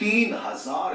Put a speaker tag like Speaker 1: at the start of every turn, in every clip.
Speaker 1: 3000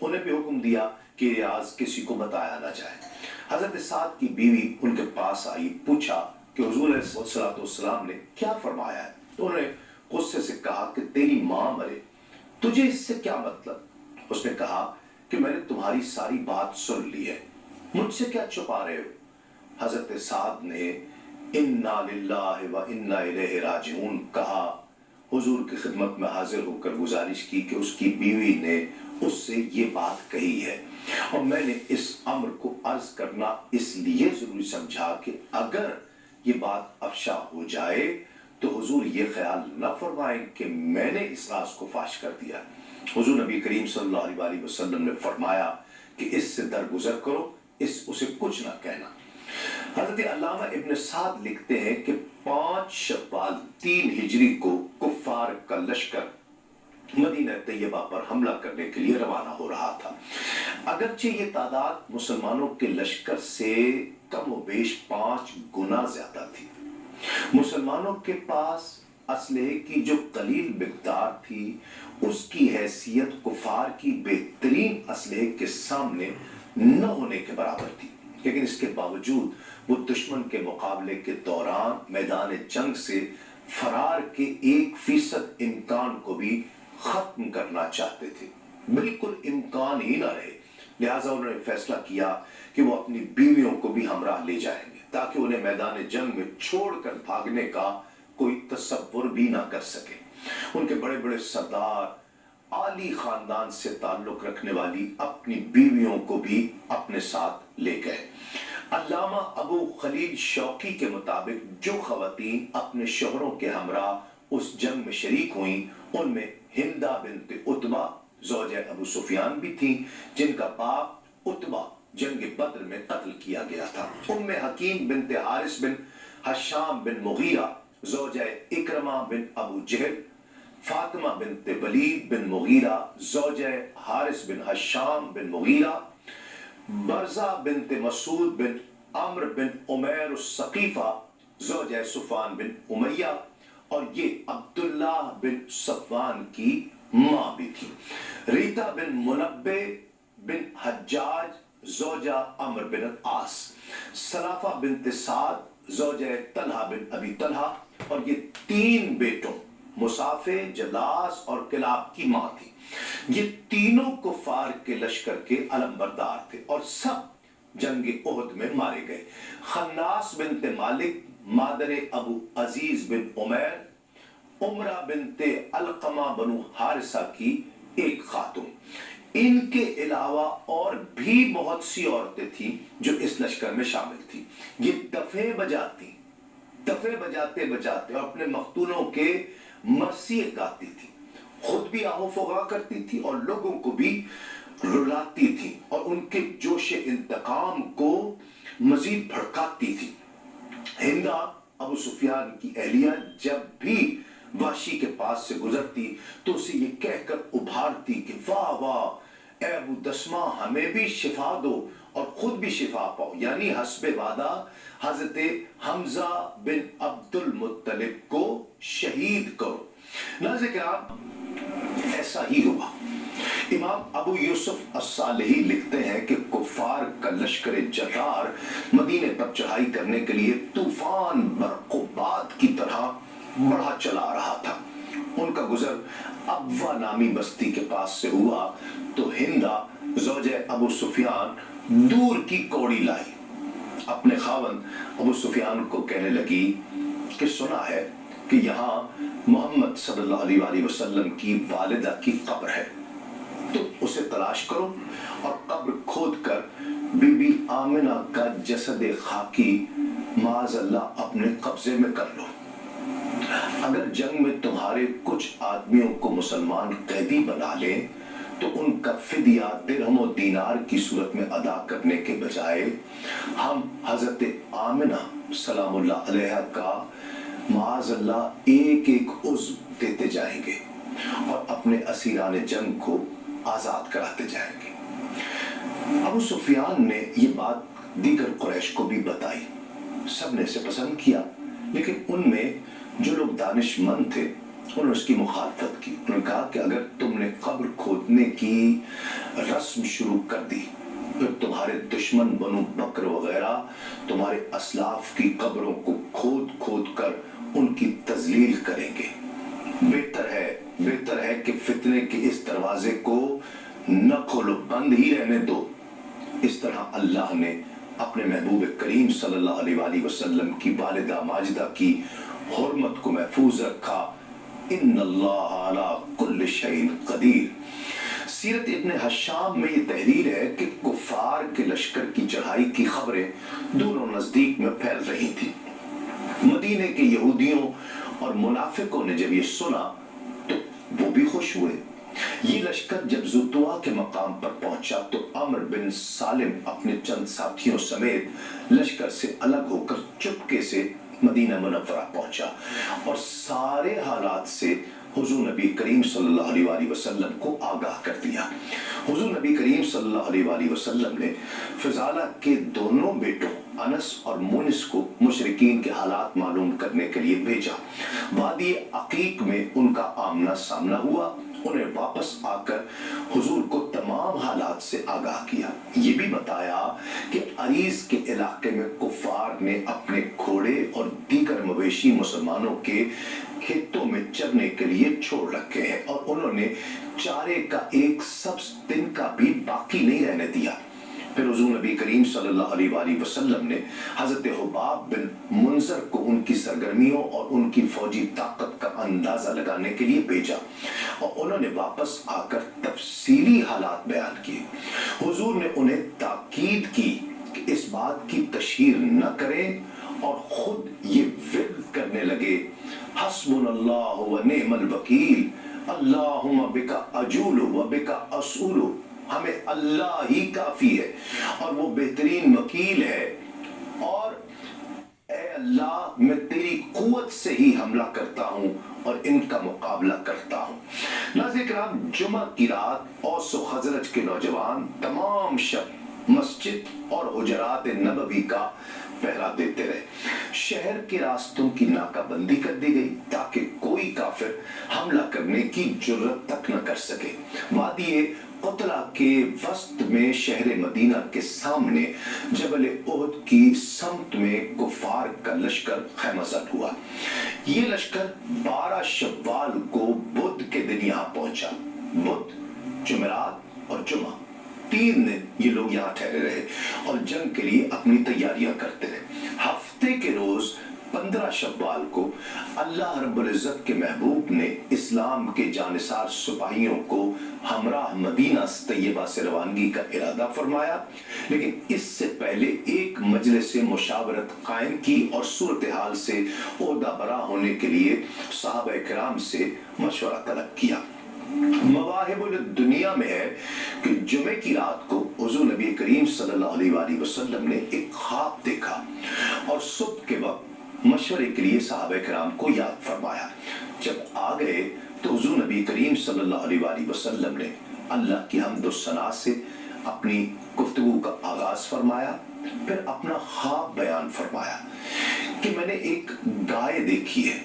Speaker 1: انہیں بھی حکم دیا کہ یہ راز کسی کو بتایا نہ جائے۔ حضرت سعد کی بیوی ان کے پاس آئی، پوچھا کہ حضور علیہ السلام نے کیا فرمایا ہے؟ تو انہوں نے غصے سے کہا کہ تیری ماں مرے، تجھے اس سے کیا مطلب؟ اس نے کہا کہ میں نے تمہاری ساری بات سن لی ہے، مجھ سے کیا چھپا رہے ہو؟ حضرت سعد نے انا للہ و انا الیہ راجعون کہا، حضور کی خدمت میں حاضر ہو کر گزارش کی کہ اس کی بیوی نے اس سے یہ بات کہی ہے، اور میں نے اس امر کو عرض کرنا اس لیے ضروری سمجھا کہ اگر یہ بات افشا ہو جائے تو حضور یہ خیال نہ فرمائیں کہ میں نے اس راز کو فاش کر دیا۔ حضور نبی کریم صلی اللہ علیہ وسلم نے فرمایا کہ اس سے درگزر کرو، اسے کچھ نہ کہنا۔ حضرت علامہ ابن سعد لکھتے ہیں کہ 5 شوال 3 ہجری کو کفار کا لشکر مدینہ طیبہ پر حملہ کرنے کے لیے روانہ ہو رہا تھا۔ اگرچہ یہ تعداد مسلمانوں کے لشکر سے کم و بیش 5 گنا زیادہ تھی، مسلمانوں کے پاس اسلحے کی جو قلیل مقدار تھی اس کی حیثیت کفار کی بہترین اسلحے کے سامنے نہ ہونے کے برابر تھی، لیکن اس کے باوجود وہ دشمن کے مقابلے کے دوران میدان جنگ سے فرار کے 1% امکان کو بھی ختم کرنا چاہتے تھے، بالکل امکان ہی نہ رہے۔ لہٰذا انہوں نے فیصلہ کیا کہ وہ اپنی بیویوں کو بھی ہمراہ لے جائیں گے تاکہ انہیں میدان جنگ میں چھوڑ کر بھاگنے کا کوئی تصور بھی نہ کر سکے۔ ان کے بڑے بڑے سردار، عالی خاندان سے تعلق رکھنے والی اپنی بیویوں کو بھی اپنے ساتھ لے گئے۔ علامہ ابو خلیل شوقی کے مطابق جو خواتین اپنے شوہروں کے ہمراہ اس جنگ میں شریک ہوئیں ان میں ہندہ بنت عتبہ زوجہ ابو سفیان بھی تھیں، جن کا باپ عتبہ جنگ بدر میں قتل کیا گیا تھا۔ حکیم بنت حارث بن حشام بن مغیرہ زوجہ اکرمہ بن ابو جہل، فاطمہ بنت ولید بن مغیرہ زوجہ حارث بن حشام بن مغیرہ، برزہ بنت مسعود بن عمر بن عمیر الثقیفہ زوجہ صفوان بن امیہ، اور یہ عبداللہ بن صفوان کی ماں بھی تھی۔ ریتا بن منبع بن حجاج زوجہ عمر بن العاص، سلافہ بنت سعد زوجہ طلحہ بن ابی طلحہ، اور یہ 3 بیٹوں مصافے، جلاس اور کلاب کی ماں تھی۔ یہ تینوں کفار کے لشکر کے علم بردار تھے اور سب جنگ احد میں مارے گئے۔ خناس بنت مالک مادر ابو عزیز بن عمیر، عمرہ بنت علقمہ بنو حارثہ کی ایک خاتون، ان کے علاوہ اور بھی بہت سی عورتیں تھیں جو اس لشکر میں شامل تھیں۔ یہ دفیں بجاتے بجاتے اور اپنے مقتولوں کے مرثیے گاتی تھی، خود بھی آہ و فغاں کرتی تھی اور لوگوں کو بھی رلاتی تھی اور ان کے جوش انتقام کو مزید بھڑکاتی تھی۔ ہندہ ابو سفیان کی اہلیہ جب بھی وحشی کے پاس سے گزرتی تو اسے یہ کہہ کر ابھارتی کہ واہ واہ اے ابو دسمہ ہمیں بھی شفا دو اور خود بھی شفا پاؤ، یعنی حسب وعدہ حضرت حمزہ بن عبد المطلب کو شہید کرو۔ ناظرین کرام، ایسا ہی ہوا۔ امام ابو یوسف الصالحی لکھتے ہیں کہ کفار کا لشکر جرار مدینے پر چڑھائی کرنے کے لیے طوفان برق و باد کی طرح بڑھا چلا رہا تھا۔ ان کا گزر ابوا نامی بستی کے پاس سے ہوا تو ہندہ زوجہ ابو سفیان دور کی کوڑی لائی، اپنے خاوند ابو سفیان کو کہنے لگی کہ سنا ہے کہ یہاں محمد صلی اللہ علیہ وسلم کی والدہ کی قبر ہے، تو اسے تلاش کرو اور قبر کھود کر بی بی آمنہ کا جسد خاکی معاذ اللہ اپنے قبضے میں کر لو۔ اگر جنگ میں تمہارے کچھ آدمیوں کو مسلمان قیدی بنا لیں تو ان کا فدیہ درہم و دینار کی صورت میں ادا کرنے کے بجائے ہم حضرت آمنہ سلام اللہ علیہ کا معاذ اللہ ایک ایک عضو دیتے جائیں گے اور اپنے اسیران جنگ کو آزاد کراتے جائیں گے۔ ابو سفیان نے یہ بات دیگر قریش کو بھی بتائی، سب نے اسے پسند کیا، لیکن ان میں جو لوگ دانش مند تھے انہوں نے اس کی مخالفت کی. انہوں نے کہا کہ اگر تم نے قبر کھودنے کی رسم شروع کر دی پھر تمہارے دشمن بنو بکر وغیرہ تمہارے اسلاف کی قبروں کو کھود کھود کر ان کی تذلیل کریں گے. بہتر ہے کہ فتنے کے اس دروازے کو نہ کھولو، بند ہی رہنے دو. اس طرح اللہ نے اپنے محبوب کریم صلی اللہ علیہ وآلہ وسلم کی والدہ ماجدہ کی حرمت کو محفوظ رکھا. ان اللہ علی کل شیء قدیر. سیرت ابن حشام میں یہ تحریر ہے کہ کفار کے لشکر کی چڑھائی کی خبریں دونوں نزدیک میں پھیل رہی تھی. مدینے کے یہودیوں اور منافقوں نے جب یہ سنا تو وہ بھی خوش ہوئے. یہ لشکر جب زتوا کے مقام پر پہنچا تو عمر بن سالم اپنے چند ساتھیوں سمیت لشکر سے الگ ہو کر چپکے سے مدینہ منورہ پہنچا اور سارے حالات سے حضور نبی کریم صلی اللہ علیہ وآلہ وسلم کو آگاہ کر دیا. حضور نبی کریم صلی اللہ علیہ وآلہ وسلم نے فضالہ کے دونوں بیٹوں انس اور مونس کو مشرکین کے حالات معلوم کرنے کے لیے بھیجا. وادی عقیق میں ان کا آمنا سامنا ہوا. انہیں واپس آ کر حضور کو تمام حالات سے آگاہ کیا. یہ بھی بتایا کہ عریض کے علاقے میں کفار نے اپنے گھوڑے اور دیگر مویشی مسلمانوں کے کھیتوں میں چرنے کے لیے چھوڑ رکھے ہیں اور انہوں نے چارے کا ایک سبز دن کا بھی باقی نہیں رہنے دیا. پھر حضور نبی کریم صلی اللہ علیہ وآلہ وسلم نے حضرت حباب بن منذر کو ان کی سرگرمیوں اور ان کی فوجی طاقت کا اندازہ لگانے کے لیے بھیجا اور انہوں نے واپس آ کر تفصیلی حالات بیان کیے. حضور نے انہیں تاکید کی کہ اس بات کی تشہیر نہ کریں اور خود یہ ورد کرنے لگے حسبنا اللہ و نعم الوکیل اللہم بک اجول و بک اسول. ہمیں اللہ ہی کافی ہے اور وہ بہترین وکیل ہے اور اے اللہ میں تیری قوت سے ہی حملہ کرتا ہوں اور ان کا مقابلہ کرتا ہوں. ناظرین کرام، جمعہ کی رات اوس و خزرج کے نوجوان تمام شب مسجد اور حجرات نبوی کا پہرا دیتے رہے. شہر کے راستوں کی ناکہ بندی کر دی گئی تاکہ کوئی کافر حملہ کرنے کی جرت تک نہ کر سکے. وادی قطلہ کے وسط میں شہر مدینہ کے سامنے جبل احد کی سمت میں کفار کا لشکر خیمہ زن ہوا. یہ لشکر 12 شوال کو بدھ کے دن یہاں پہنچا. بدھ، جمعرات اور جمعہ 3 دن یہ لوگ یہاں ٹھہرے رہے اور جنگ کے لیے اپنی تیاریاں کرتے رہے. ہفتے کے روز 15 شوال کو اللہ رب العزت کے محبوب نے اسلام کے جانثار سپاہیوں کو ہمراہ مدینہ طیبہ سے روانگی کا ارادہ فرمایا، لیکن اس سے پہلے ایک مجلس مشاورت قائم کی اور صورتحال سے عہدہ برا ہونے کے لیے صحابہ کرام سے مشورہ طلب کیا. مواہب الدنیا میں ہے کہ جمعے کی رات کو حضور نبی کریم صلی اللہ علیہ وآلہ وسلم نے ایک خواب دیکھا اور صبح کے وقت مشورے کے لیے صحابہ کرام کو یاد فرمایا. جب آ گئے تو حضور نبی کریم صلی اللہ علیہ وآلہ وسلم نے اللہ کی حمد و ثنا سے اپنی گفتگو کا آغاز فرمایا. پھر اپنا خواب بیان فرمایا کہ میں نے ایک گائے دیکھی ہے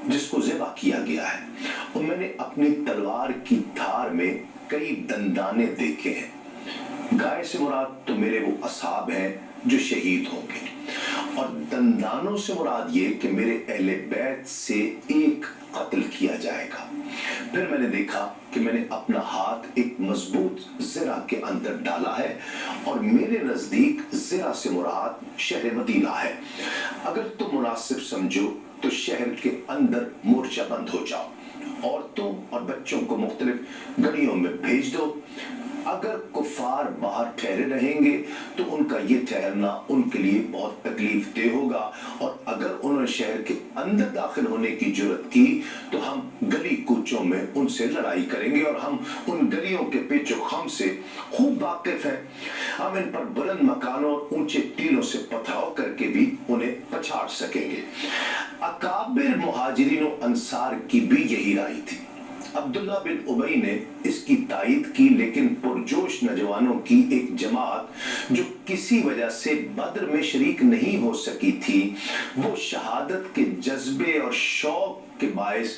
Speaker 1: جس کو ذبح کیا گیا ہے اور میں نے اپنی تلوار کی دھار میں کئی دندانے دیکھے ہیں. گائے سے مراد تو میرے وہ اصحاب ہیں جو شہید ہوں گے اور دندانوں سے مراد یہ کہ میرے اہل بیت سے ایک قتل کیا جائے گا. پھر میں نے دیکھا کہ میں نے اپنا ہاتھ ایک مضبوط زرہ کے اندر ڈالا ہے اور میرے نزدیک زرہ سے مراد شہر مدینہ ہے. اگر تم مناسب سمجھو تو شہر کے اندر مورچہ بند ہو جاؤ، عورتوں اور بچوں کو مختلف گڑیوں میں بھیج دو. اگر کفار باہر ٹھہرے رہیں گے تو ان کا یہ ٹھہرنا ان کے لیے بہت تکلیف دہ ہوگا اور اگر انہوں نے شہر کے اندر داخل ہونے کی جرت کی تو ہم گلی کوچوں میں ان سے لڑائی کریں گے اور ہم ان گلیوں کے پیچ و خم سے خوب واقف ہیں. ہم ان پر بلند مکانوں اور اونچے ٹیلوں سے پتھراؤ کر کے بھی انہیں پچھاڑ سکیں گے. اکابر مہاجرین و انصار کی بھی یہی رائے تھی. عبداللہ بن ابی نے اس کی تائید کی، لیکن پرجوش نوجوانوں کی ایک جماعت جو کسی وجہ سے بدر میں شریک نہیں ہو سکی تھی وہ شہادت کے جذبے اور شوق کے باعث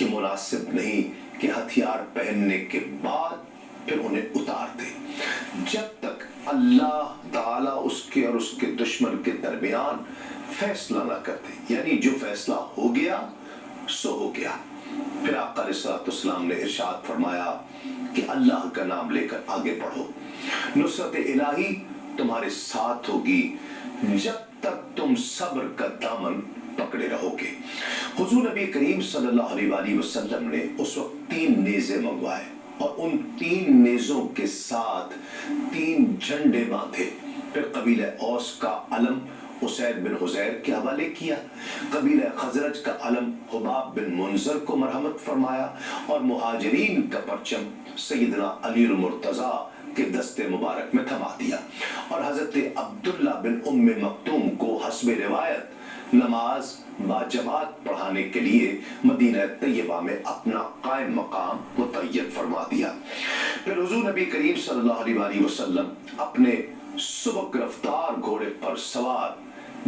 Speaker 1: یہ مناسب نہیں کہ ہتھیار پہننے کے بعد پھر انہیں اتار دے جب تک اللہ تعالیٰ اس کے اور اس کے دشمن کے درمیان فیصلہ نہ کر دے، یعنی جو فیصلہ ہو گیا سو ہو گیا۔ پھر آقا علیہ السلام نے ارشاد فرمایا کہ اللہ کا نام لے کر آگے بڑھو، نصرت الہی تمہارے ساتھ ہوگی جب تک تم صبر کا دامن پکڑے رہو گے۔ حضور نبی کریم صلی اللہ علیہ وآلہ وسلم نے اس وقت 3 نیزے منگوائے اور ان 3 نیزوں کے ساتھ 3 جھنڈے باندھے۔ پھر قبیلہ اوس کا علم اسید بن حضیر کے حوالے کیا، قبیلہ خزرج کا علم حباب بن منذر کو مرحمت فرمایا، اور مہاجرین کا پرچم سیدنا علی المرتضیٰ کے دستے مبارک میں تھما دیا، اور حضرت عبداللہ بن ام مکتوم کو حسب روایت نماز با جماعت پڑھانے کے لیے مدینہ طیبہ میں اپنا قائم مقام متعین فرما دیا۔ پھر حضور نبی کریم صلی اللہ علیہ وآلہ وسلم اپنے سبک رفتار گھوڑے پر سوار،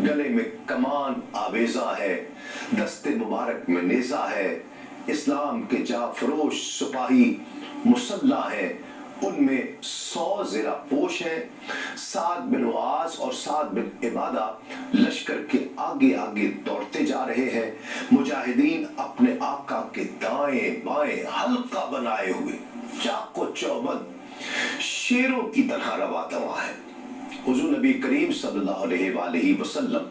Speaker 1: گلے میں کمان آویزہ ہے، دستے مبارک میں نیزہ ہے، اسلام کے جافروش سپاہی مسلح ہیں، ان میں 100 زرہ پوش ہیں۔ سعد بن معاذ اور سعد بن عبادہ لشکر کے آگے آگے دوڑتے جا رہے ہیں، مجاہدین اپنے آقا کے دائیں بائیں حلقہ بنائے ہوئے چاق و چوبند شیروں کی طرح روا دواں ہیں۔ حضور نبی کریم صلی اللہ علیہ وآلہ وسلم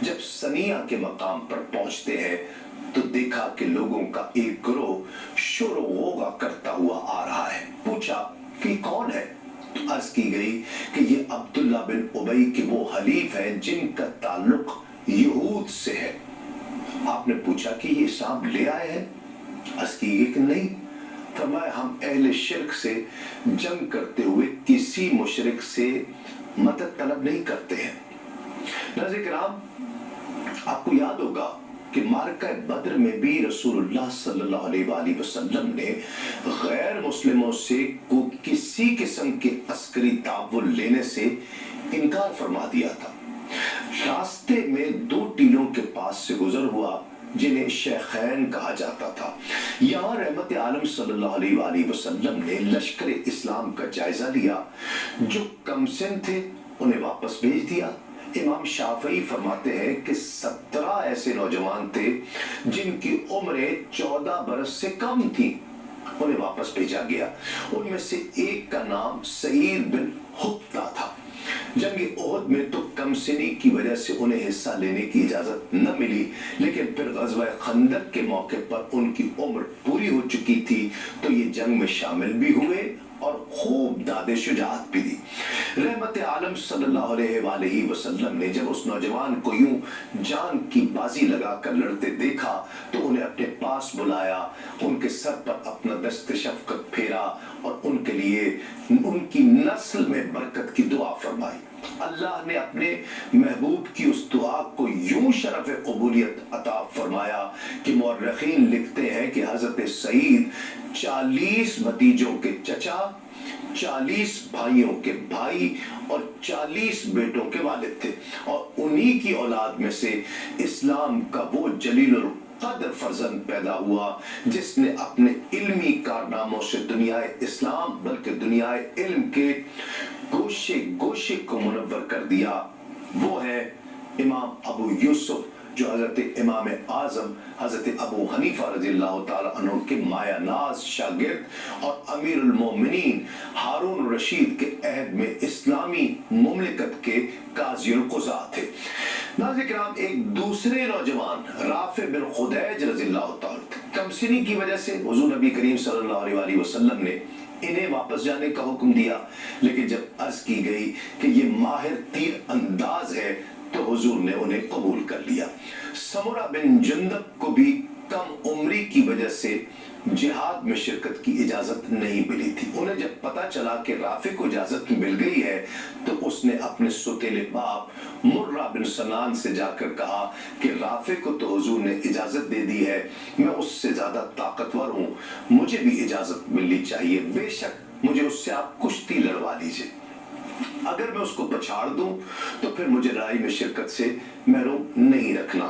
Speaker 1: جب ثنیہ کے مقام پر پہنچتے ہیں تو دیکھا کہ لوگوں کا ایک گروہ شور و غوغا کرتا ہوا آ رہا ہے۔ پوچھا کہ کون ہے؟ عرض کی گئی کہ یہ عبداللہ بن ابی کے وہ حلیف ہیں جن کا تعلق یہود سے ہے۔ آپ نے پوچھا کہ یہ اسلام لے آئے ہیں؟ عرض کی گئی کہ نہیں۔ فرمایا ہم اہل شرک سے جنگ کرتے ہوئے کسی مشرک سے مدد طلب نہیں کرتے ہیں۔ ناظرین کرام، آپ کو یاد ہوگا کہ معرکہ بدر میں بھی رسول اللہ صلی اللہ علیہ وآلہ وسلم نے غیر مسلموں سے کسی قسم کے عسکری تعاون لینے سے انکار فرما دیا تھا۔ راستے میں 2 ٹیلوں کے پاس سے گزر ہوا جنہیں شیخین کہا جاتا تھا۔ یہاں رحمت عالم صلی اللہ علیہ وآلہ وسلم نے لشکر اسلام کا جائزہ لیا، جو کم سن تھے انہیں واپس بھیج دیا۔ امام شافعی فرماتے ہیں کہ 17 ایسے نوجوان تھے جن کی عمریں 14 برس سے کم تھی، انہیں واپس بھیجا گیا۔ ان میں سے ایک کا نام سعید بن حبتہ تھا۔ جنگ احد میں تو کم سنی کی وجہ سے انہیں حصہ لینے کی اجازت نہ ملی، لیکن پھر غزوہ خندق کے موقع پر ان کی عمر پوری ہو چکی تھی تو یہ جنگ میں شامل بھی ہوئے اور خوب داد شجاعت بھی دی۔ رحمت عالم صلی اللہ علیہ وآلہ وسلم نے جب اس نوجوان کو یوں جان کی بازی لگا کر لڑتے دیکھا تو انہیں اپنے پاس بلایا، ان کے سر پر اپنا دست شفقت پھیرا اور ان کے لیے ان کی نسل میں برکت کی دعا فرمائی۔ اللہ نے اپنے محبوب کی اس دعا کو یوں شرف قبولیت عطا فرمایا کہ مورخین لکھتے ہیں کہ حضرت سعید 40 بھتیجوں کے چچا، 40 بھائیوں کے بھائی اور 40 بیٹوں کے والد تھے، اور انہی کی اولاد میں سے اسلام کا وہ جلیل القدر فرزند پیدا ہوا جس نے اپنے علمی کارناموں سے دنیا اسلام بلکہ دنیا علم کے گوشے گوشے کو منور کر دیا۔ وہ ہے امام ابو یوسف، جو حضرت امام اعظم حضرت ابو حنیفہ رضی اللہ تعالی عنہ کے مایہ ناز شاگرد اور امیر المومنین ہارون رشید کے عہد میں اسلامی مملکت کے قاضی القضاۃ تھے۔ ناظرین کرام، ایک دوسرے نوجوان رافع بن خدیج رضی اللہ تعالی کم سنی کی وجہ سے حضور نبی کریم صلی اللہ علیہ وآلہ وسلم نے انہیں واپس جانے کا حکم دیا، لیکن جب عرض کی گئی کہ یہ ماہر تیر انداز ہے تو حضور نے انہیں قبول کر لیا۔ سمرہ بن جندب کو بھی کم عمری کی وجہ سے جہاد میں شرکت کی اجازت نہیں ملی تھی۔ انہیں جب پتا چلا کہ رافع کو اجازت مل گئی ہے تو اس نے اپنے سوتیلے باپ مرہ بن سنان سے جا کر کہا کہ رافع کو تو حضور نے اجازت دے دی ہے، میں اس سے زیادہ طاقتور ہوں، مجھے بھی اجازت ملنی چاہیے، بے شک مجھے اس سے آپ کشتی لڑوا لیجئے، اگر میں اس کو پچھاڑ دوں تو پھر مجھے لڑائی میں شرکت سے محروم نہیں رکھنا۔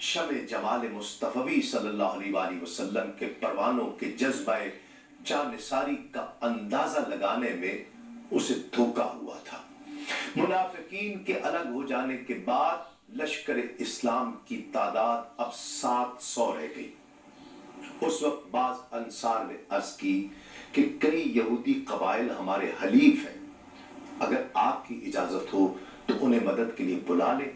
Speaker 1: شمع جمال مصطفی صلی اللہ علیہ وآلہ وسلم کے پروانوں کے جذبہ جانثاری کا اندازہ لگانے میں اسے دھوکا ہوا تھا۔ منافقین کے الگ ہو جانے کے بعد لشکر اسلام کی تعداد اب 700 رہ گئی۔ اس وقت بعض انصار نے عرض کی کہ کئی یہودی قبائل ہمارے حلیف ہیں، اگر آپ کی اجازت ہو تو انہیں مدد کے لیے بلا لیں۔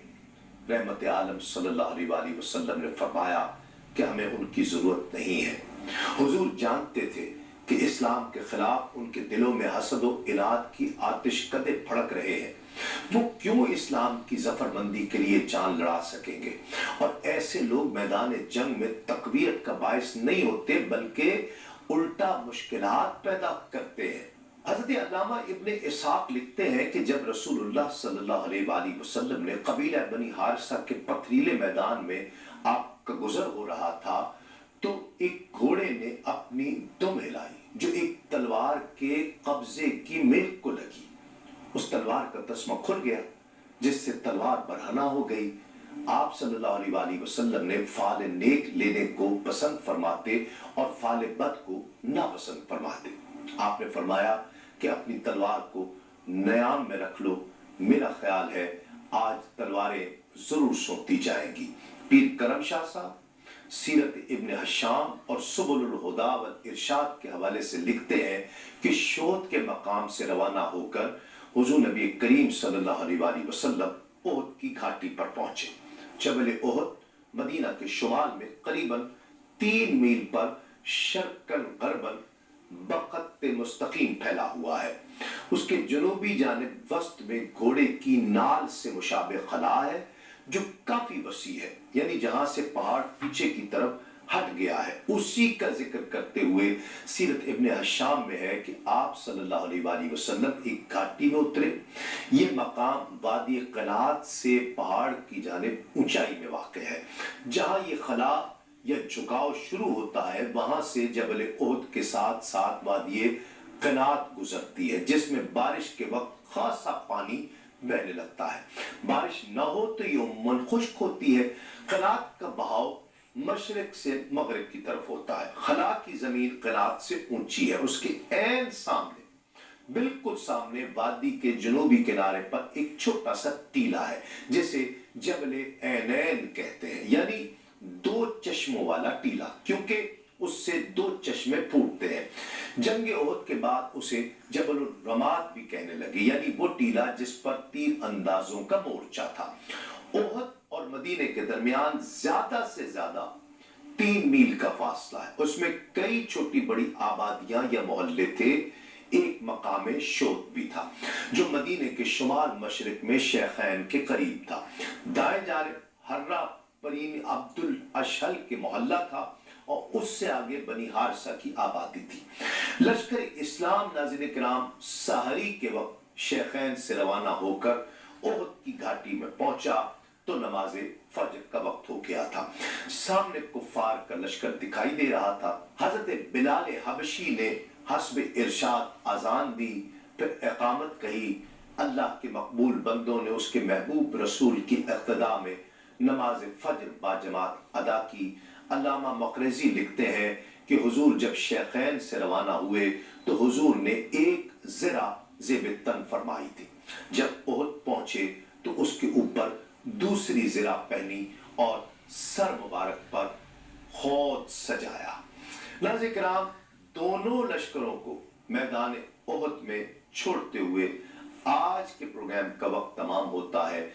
Speaker 1: رحمت عالم صلی اللہ علیہ وآلہ وسلم نے فرمایا کہ ہمیں ان کی ضرورت نہیں ہے۔ حضور جانتے تھے کہ اسلام کے خلاف ان کے دلوں میں حسد و اناد کی آتش کدے بھڑک رہے ہیں، وہ کیوں اسلام کی ظفر مندی کے لیے جان لڑا سکیں گے؟ اور ایسے لوگ میدان جنگ میں تقویت کا باعث نہیں ہوتے بلکہ الٹا مشکلات پیدا کرتے ہیں۔ حضرت علامہ ابن اسحاق لکھتے ہیں کہ جب رسول اللہ صلی اللہ علیہ وآلہ وسلم نے قبیلہ بنی حارثہ کے پتھریلے میدان میں آپ کا گزر ہو رہا تھا تو ایک گھوڑے نے اپنی دم ہلائی جو ایک تلوار کے قبضے کی میخ کو لگی۔ اس تلوار کا تسمہ کھل گیا جس سے تلوار برہنہ ہو گئی۔ آپ صلی اللہ علیہ وآلہ وسلم نے فعل نیک لینے کو پسند فرماتے اور فعل بد کو ناپسند فرماتے۔ آپ نے فرمایا کہ اپنی تلوار کو نیام میں رکھ لو، میرا خیال ہے آج تلواریں ضرور سونپی جائیں گی۔ پیر کرم شاہ صاحب سیرت ابن حشام اور سبل الہدا والارشاد کے حوالے سے لکھتے ہیں کہ شوت کے مقام سے روانہ ہو کر حضور نبی کریم صلی اللہ علیہ وآلہ وسلم احد کی گھاٹی پر پہنچے۔ جبل احد مدینہ کے شمال میں قریباً 3 میل پر شرقاً غرباً بخط مستقیم پھیلا ہوا ہے۔ اس کے جنوبی جانب وسط میں گھوڑے کی نال سے مشابہ خلا ہے جو کافی وسیع ہے، یعنی جہاں سے پہاڑ پیچھے کی طرف ہٹ گیا ہے۔ اسی کا ذکر کرتے ہوئے سیرت ابن حشام میں ہے کہ آپ صلی اللہ علیہ وآلہ وسلم ایک گھاٹی میں اترے۔ یہ مقام وادی قنات سے پہاڑ کی جانب اونچائی میں واقع ہے۔ جہاں یہ خلا یا جھکاؤ شروع ہوتا ہے وہاں سے جبل احد کے ساتھ ساتھ وادی قنات گزرتی ہے جس میں بارش کے وقت خاصا پانی بہنے لگتا ہے۔ بارش نہ ہو تو یہ عموماً خشک ہوتی ہے۔ قنات کا بہاؤ مشرق سے مغرب کی طرف ہوتا ہے۔ خلا کی زمین قنات سے اونچی ہے۔ اس کے عین سامنے، بالکل سامنے وادی کے جنوبی کنارے پر ایک چھوٹا سا ٹیلا ہے جسے جبل عینین کہتے ہیں، یعنی 2 چشموں والا ٹیلا، کیونکہ اس سے 2 چشمے پھوٹتے ہیں۔ جنگ احد کے بعد اسے جبل الرماد بھی کہنے لگے، یعنی وہ ٹیلا جس پر تیر اندازوں کا مورچہ تھا۔ احد اور مدینے کے درمیان زیادہ سے زیادہ 3 میل کا فاصلہ ہے۔ اس میں کئی چھوٹی بڑی آبادیاں یا محلے تھے۔ ایک مقام شوت بھی تھا جو مدینے کے شمال مشرق میں شیخین کے قریب تھا۔ دائیں جانب حرہ پرین عبد الاشہل کے محلہ تھا اور اس سے آگے بنی حارثہ کی آبادی تھی۔ لشکر اسلام ناظرین کرام سحری کے وقت شیخین سے روانہ ہو کر احد کی گھاٹی میں پہنچا تو نماز فجر کا وقت ہو گیا تھا۔ سامنے کفار کا لشکر دکھائی دے رہا تھا۔ حضرت بلال حبشی نے حسب ارشاد اذان دی، پھر اقامت کہی۔ اللہ کے مقبول بندوں نے اس کے محبوب رسول کی اقتداء میں نماز فجر باجماعت ادا کی۔ علامہ مقرزی لکھتے ہیں کہ حضور جب شیخین سے روانہ ہوئے تو حضور نے ایک زرہ زیب تن فرمائی تھی۔ جب احد پہنچے تو اس کے اوپر دوسری زرہ پہنی اور سر مبارک پر خود سجایا۔ ناظرین کرام، دونوں لشکروں کو میدان احد میں چھوڑتے ہوئے آج کے پروگرام کا وقت تمام ہوتا ہے۔